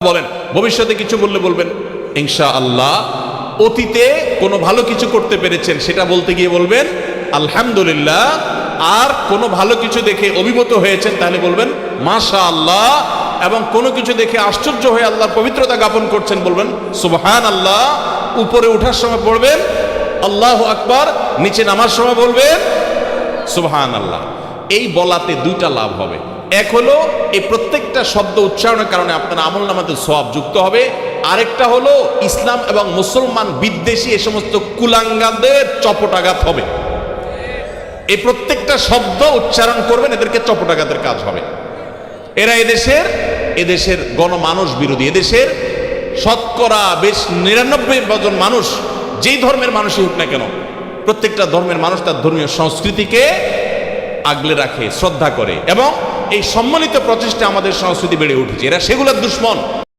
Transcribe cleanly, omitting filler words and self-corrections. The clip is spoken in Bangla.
বলেন, ভবিষ্যতে কিছু বললে বলবেন ইনশাআল্লাহ। অতীতে কোনো ভালো কিছু করতে পেরেছেন সেটা বলতে গিয়ে বলবেন আলহামদুলিল্লাহ। আর কোনো ভালো কিছু দেখে অভিভূত হয়েছেন তাহলে বলবেন মাশাআল্লাহ। এবং কোনো কিছু দেখে আশ্চর্য হয়ে আল্লাহর পবিত্রতা জ্ঞাপন করছেন বলবেন সুবহানাল্লাহ। উপরে ওঠার সময় পড়বেন আল্লাহু আকবার, নিচে নামার সময় বলবেন সুবহানাল্লাহ। এই বলাতে দুইটা লাভ হবে। এক হলো এই প্রত্যেকটা শব্দ উচ্চারণের কারণে আপনার আমলনামাতে সওয়াব যুক্ত হবে। আরেকটা হলো ইসলাম এবং মুসলমান বিদ্বেষী এই সমস্ত কুলাঙ্গাদের চপটাঘাত হবে। এই প্রত্যেকটা শব্দ উচ্চারণ করবেন, এদেরকে চপটাঘাতের কাজ হবে। এরা এদেশের গণমানুষ বিরোধী। এদেশের শতকরা বেশ ৯৯% মানুষ, যেই ধর্মের মানুষই হোক না কেন, প্রত্যেকটা ধর্মের মানুষ তার ধর্মীয় সংস্কৃতিকে আগলে রাখে, শ্রদ্ধা করে, এবং এই সম্মিলিত প্রচেষ্টা আমাদের সংস্কৃতি বেড়ে উঠেছে। এরা সেগুলোর দুশ্মন।